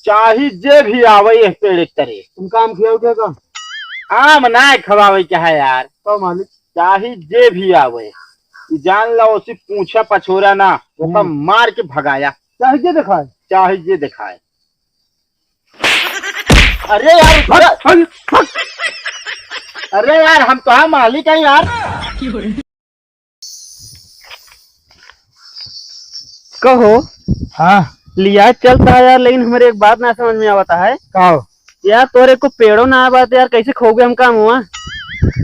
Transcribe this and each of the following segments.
चाहे जे भी आवे एक पेड़ तरे तुमका आम खियाओ क्या का? आम ना खवावे क्या है यार। तो मालिक चाहे जे भी आवे जान लो उसी पूछा पछोरा ना ओका मार के भगाया। चाहे के दिखाए चाहे जे दिखाए। अरे यार अरे यार हम तो हाँ मालिक है यार। कहो हाँ लिया चलता है यार, लेकिन हमारे एक बात ना समझ में आता है कहो। यार, तोरे को पेड़ों ना आवा यार, कैसे खोगे हम काम हुआ।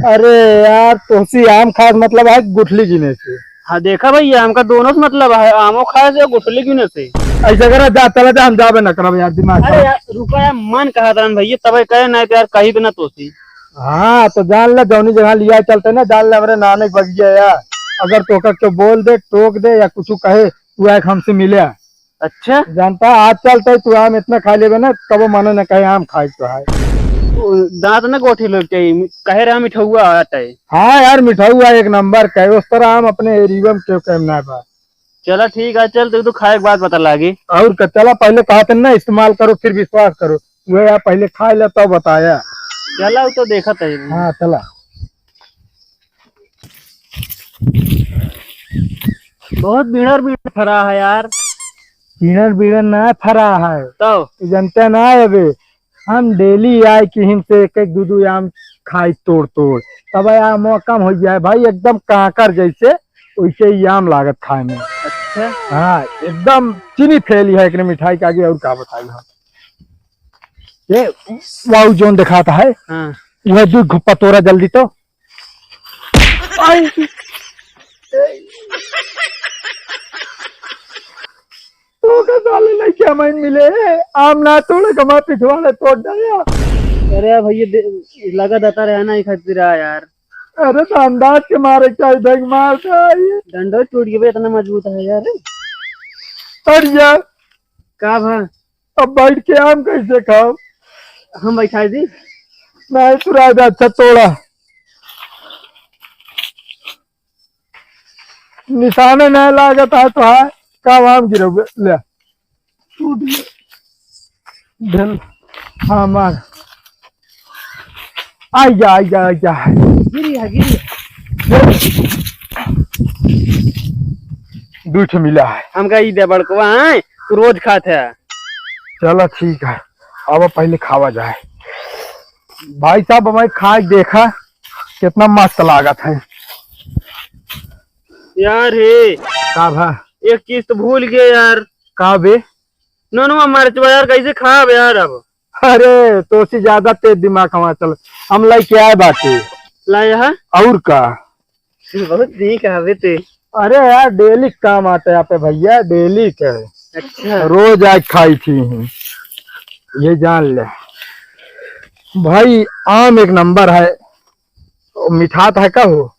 अरे यार तोसी आम खास मतलब है गुठली गिने से। हाँ देखा भैया, हमका दोनों से मतलब है, आमो खाए से और गुठली गिने से। ऐसा करा जाता रहता हम जाबे न करब यार दिमाग अरे यार रुका यार, मन कहा था भैया तब कहे नहीं तो यार कहीं भी ना तोसी। हाँ तो जान ले जौनी जगह लिया चलते ना, जान ले हमारे नाने बग गया यार। अगर तोका तो बोल दे टोक दे या कुछ कहे तू एक हमसे मिले। अच्छा जानता आज चलते तू आम इतना खा लेबे ना तब मनो न कहे आम खाए तो है। दांत ना गोठी लोग चाहिए कहे रहा मिठुआ आता है। हाँ यार मिठाई हुआ एक नंबर कहे उस तरह आम अपने एरिया में क्यों कहम ना बा। चला ठीक है, चल तू तो खाए के बाद पता लगी। और चला पहले कहा था ना इस्तेमाल करो फिर विश्वास करो, वो यार पहले खा ले तब बताया। चला वो तो देखा था। हाँ चला। बहुत बीड़र बीड़ फरा है यार। पीनर बीनर ना फरा है तो जनता ना अबे हम डेली आए कि हिमसे एक एक दू आम खाई तोड़ तोड़ तब आम कम हो जाए भाई, एकदम काकर जैसे वैसे ही आम लागत खाए में। अच्छा हाँ एकदम चीनी फैली है एक मिठाई के आगे और क्या बताई हम। ये वाउ जोन दिखाता है हाँ वह दूध घुप्पा तोड़ा जल्दी तो। तो साले नहीं क्या मैं मिले आम ना तोड़े कमा पिछवाड़े तोड़ दिया। अरे भैया लगा देता रहा ना खातिर यार। अरे तो अंदाज के मारे क्या इधर मारता है डंडो टूट गया इतना मजबूत है यार। अरे यार का भा अब बैठ के आम कैसे खाओ। हम बैठा दी नहीं सुराज अच्छा तोड़ा निशाने नहीं लागत है तो है का आम गिरोगे ले टूट ढल। हाँ मार आई जा गिरी है गिरी है। दूठ मिला है। हमका ई दे बड़कवा है तू रोज खाते है। चलो ठीक है अब पहले खावा जाए। भाई साहब हमारे खा के देखा कितना मस्त लागत है यार हे का भा एक चीज तो भूल गए यार। का बे। नोनुआ मरचवा यार कैसे खाब यार अब। अरे तो से ज्यादा तेज दिमाग हमारा चल हम लाई क्या है बातें लाया है और का। बहुत ठीक है ते। अरे यार डेली काम आता है यहाँ पे भैया डेली के अच्छा रोज आज खाई थी ये जान ले भाई। आम एक नंबर है मिठात है का हो।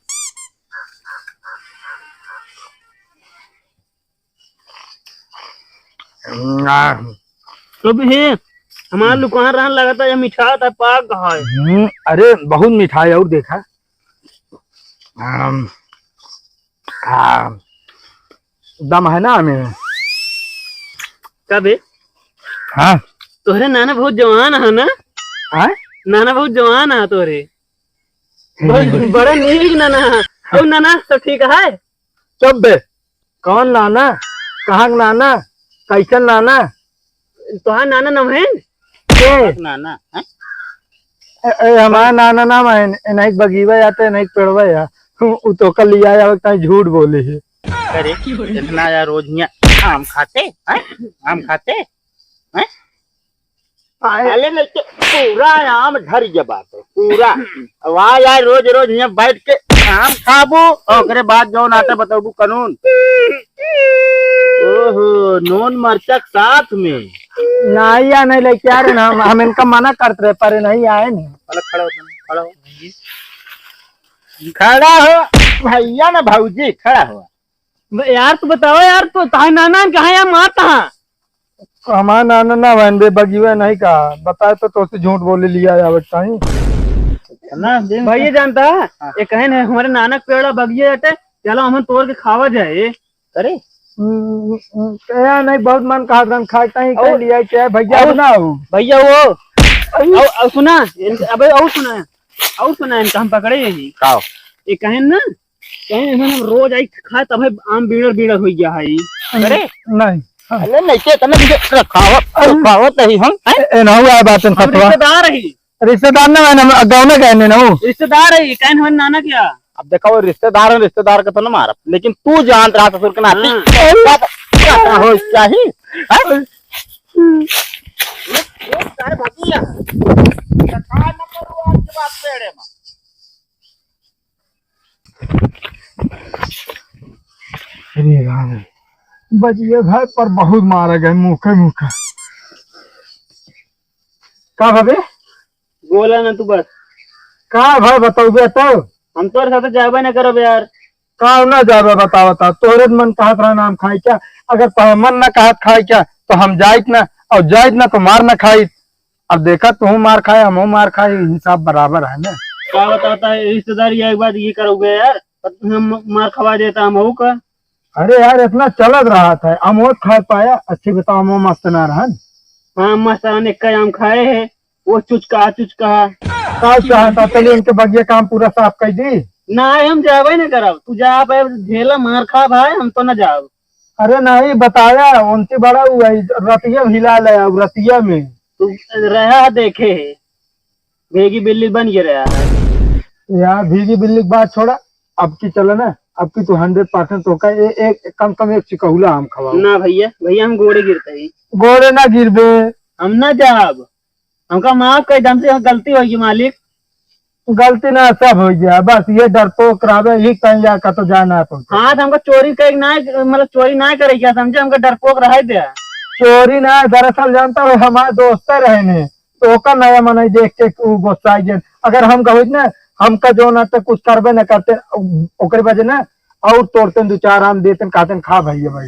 तो भी है हमारा दुकान रहने लगा था ये मिठा था पाक है। अरे बहुत मिठाई और देखा। दम है ना हमें। कभी हाँ तोहरे नाना बहुत जवान है ना। हाँ नाना बहुत जवान है तोहरे बड़े नीक नाना है। और नाना सब ठीक है। चुप बे कौन नाना कहाँ नाना कैसन नाना। तोहार नाना नाम है नाना है? हमारा नाना नाम है नहीं बगीवा जाते नहीं पेड़वा या तो कल लिया या कहीं झूठ बोले है। अरे इतना यार रोज यहाँ आम खाते हैं आम खाते हैं। अरे नहीं तो पूरा आम ढर गया बात है पूरा। वाह यार रोज रोज यहाँ बैठ के आम खाबू और बाद जो नाते बताबू कानून। ओहो नून मरचक साथ में नहीं या नहीं लेके आ रहे ना हम इनका मना करते रहे पर नहीं आए नहीं। खड़ा हो खड़ा हो भैया ना भाऊजी खड़ा हो। यार तू बताओ यार तो ताहे नाना कहाँ या माँ कहाँ। हमारा नाना ना बहन बे बगीवा नहीं कहा बताए तो से झूठ बोले लिया या कहीं ना भैया जानता है ये कहे ना हमारे नानक पेड़ बगिए जाते चलो हम तोड़ के खावा जाए। अरे क्या नहीं बहुत मन कहा था खाता ही कर लिया क्या भैया बनाओ भैया वो सुना अबे और सुना इनका हम पकड़े यही खाओ ये कहें ना कहें हम रोज आई खा तब आम बीड़र बीड़र हो गया है अरे नहीं अरे नहीं के तने खाओ खाओ तही हम ए ना हुआ बात हम रिश्तेदार है रिश्तेदार ना है गाँव में कहने ना रिश्तेदार है कहें हम नाना क्या अब देखो रिश्तेदार है रिश्तेदार का तो ना मारा लेकिन तू जान रहा ससुर के नाते हो क्या ही अरे राम बजिए घर पर बहुत मारा गए मुखे मुखे का भाभी बोला ना तू बस का भाई बताओ तो हम तो साथ जाबा ना करो यार का ना जाबे बता तोरे मन कहत रहा नाम खाई क्या अगर तो मन ना कहत खाई क्या तो हम जाइत ना और जाइत ना तो मार ना खाई अब देखा तू मार खाए हम मार खाए हिसाब बराबर है ना क्या बताता है रिश्तेदार एक बात ये करोगे यार हम मार खवा देता हम का अरे यार इतना चलत रहा था अमोद खा पाया अच्छी बताओ अमो मस्त ना रहा हाँ मस्त आने का आम खाए है वो चुचका का चाहता चलिए उनके बगिया काम पूरा साफ कर दी ना हम जावे ना करब तू जा झेला मार खा भाई हम तो ना जाओ अरे नहीं बताया उनसे बड़ा हुआ रतिया हिला लिया रतिया में तू रहा देखे है भेगी बिल्ली बन के रहा है यार भीगी बिल्ली की बात छोड़ा अब की चलो ना अब की तू 100% तो का एक कम एक चिकहुला हम खवा ना भैया हम गोड़े गिरते ही गोरे ना गिरबे हम ना जाब हमका माफ कर हमसे गलती होगी मालिक गलती ना सब हो गया बस ये डरपोक करावे ही कहीं जा का तो जाना पड़ता हाँ तो हमको चोरी कर ना मतलब चोरी ना करे क्या समझे हमको डरपोक रह दिया चोरी ना दरअसल जानता हो हमारे दोस्त रहने तो ओकर नया मन देख के गुस्सा अगर हम कहो ना हमका जो ना तो कुछ करबे न करते ओकरे वजह ना और तोड़ते दो चार आम देते खाते खा भैया भाई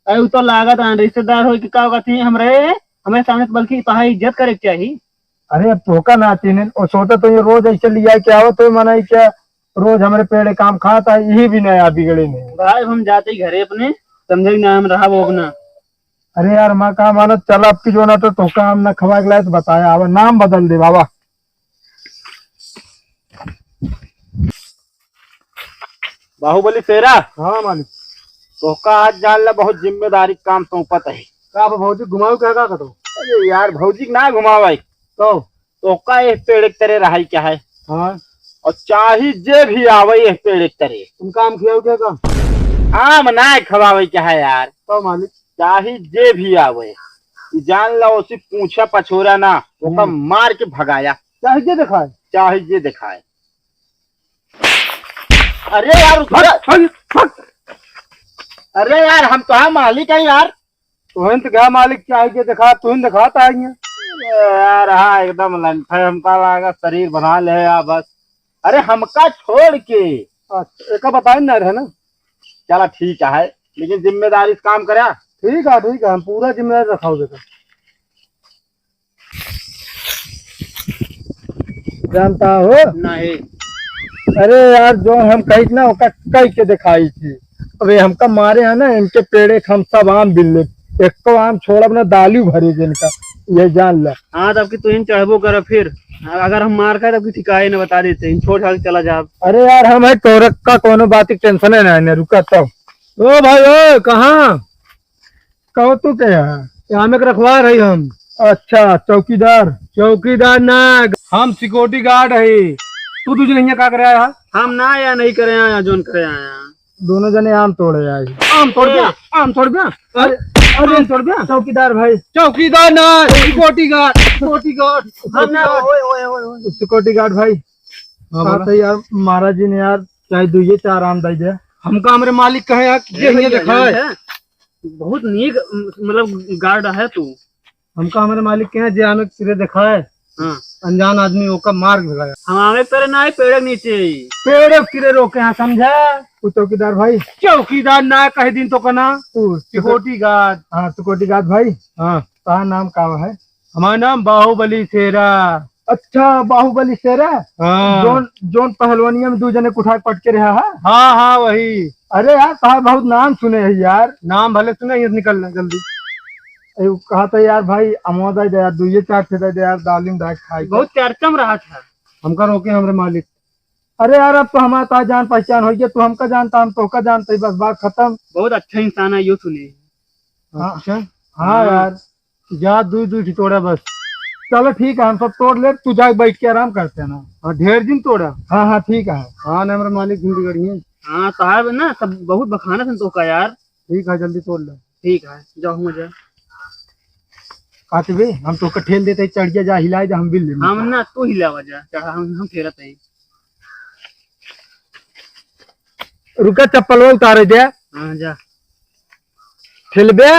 अरे तो लागत रिश्तेदार हो कि का कहती हम रहे हमें सामने बल्कि पहा इज्जत करे चाहिए अरे अब धोखा ना तीन और सोचा तो ये रोज ऐसे लिया क्या हो तो मनाई क्या रोज हमारे पेड़े काम खाता है यही भी नया बिगड़े नहीं भाई हम जाते ही घरे अपने समझे ना हम रहा वो ना अरे यार माँ कहा मानो चल अब की जो ना तो धोखा हम ना खवा के लाए तो बताया अब नाम बदल दे बाबा बाहुबली तेरा हाँ मालिक तो का आज जान ला बहुत जिम्मेदारी काम सौंपत है का भौजी घुमाऊ क्या का करो अरे यार भौजी ना घुमावाई तो का एक पेड़ एक तरह रहा क्या है हाँ और चाहे जे भी आवे एक पेड़ एक तरह तुम काम खियाओ क्या का आम ना खवावे क्या है यार तो मालिक चाहे जे भी आवे जान ला उसी पूछा पछोरा ना वो मार के भगाया चाहे जे दिखाए चाहे जे दिखाए अरे यार अरे यार हम तो है मालिक है यार तुहन तो क्या मालिक चाहे जे दिखा तुहन दिखाता है यार हाँ एकदम लंठे हमका लगा शरीर बना ले या बस अरे हमका छोड़ के एक बताए ना रहे ना चला ठीक है लेकिन जिम्मेदारी से काम करा ठीक है हम पूरा जिम्मेदारी रखाओ देखा जानता हो नहीं अरे यार जो हम कही ना ओका कही के दिखाई थी अबे हमका मारे है ना इनके पेड़े हम सब आम बिल्ले एक तो आम छोड़ अपना दालू भरे इनका ये जान ला हाँ तब की तो इन चढ़बो कर फिर अगर हम मार खाए तब की ठिकाए न बता देते छोड़ छाड़ चला जा अरे यार हम है तोरक का कोनो बात की टेंशन है ना रुका तब ओ भाई ओ कहाँ कहो तू क्या यहाँ में रखवा रही हम अच्छा चौकीदार ना हम सिक्योरिटी गार्ड है तू तुझे नहीं क्या करे आया हम ना आया नहीं करे आया जोन करे आया दोनों जने आम तोड़े आए आम तोड़ गया अरे तोड़ गया चौकीदार भाई चौकीदार ना सिक्योरिटी गार्ड हम ना ओए सिक्योरिटी गार्ड भाई हाँ तो यार महाराज जी ने यार चाहे दुइये चार आम दे दे हमका हमारे मालिक कहे यार देखा है बहुत नीक मतलब गार्ड है तू हमका हमारे मालिक के जे हमें सिरे देखा है हाँ अनजान आदमी ओका मार भगाया हमारे पेड़ ना है पेड़ नीचे पेड़ किरे रोके हैं समझा तू चौकीदार भाई चौकीदार ना कहे दिन तो कना तू सिक्योरिटी गार्ड हाँ सिक्योरिटी गार्ड भाई हाँ कहा नाम का है हमारा नाम बाहुबली शेरा अच्छा बाहुबली शेर है हाँ जोन जोन पहलवानिया में 2 जने कुठार पट के रहा है। हाँ हाँ वही अरे यार साहब बहुत नाम सुने हैं यार। नाम भले सुना ये निकलना जल्दी। कहा था यार भाई अमोदा दे यार 2-4 थे दे यार दालिम दाग खाई बहुत चर्चा में रहा था। हमका रोके हमारे मालिक। अरे यार अब तो हमारा ताज जान पहचान हो गया तू हमका जानता हम तो का जानते बस बात खत्म। बहुत अच्छा इंसान है यो सुने। हाँ हाँ यार जा दूध तोड़ा बस। चलो ठीक है हम सब तोड़ ले तू जा बैठ के आराम करते हैं ना। हाँ ढेर दिन तोड़ा। हाँ हाँ ठीक है। हाँ ना हमारे मालिक हिंदी करिए। हाँ साहब ना सब बहुत बखाना सन तो का यार। ठीक है जल्दी तोड़ लो। ठीक है जाओ मुझे। काटवे हम तो ठेल देते चढ़ जा हिलाए जा हम बिल ले। हम ना तू हिलावा जा चढ़ा हम फेरत है। रुका चप्पल उतारे दे हाँ जा ठेलबे।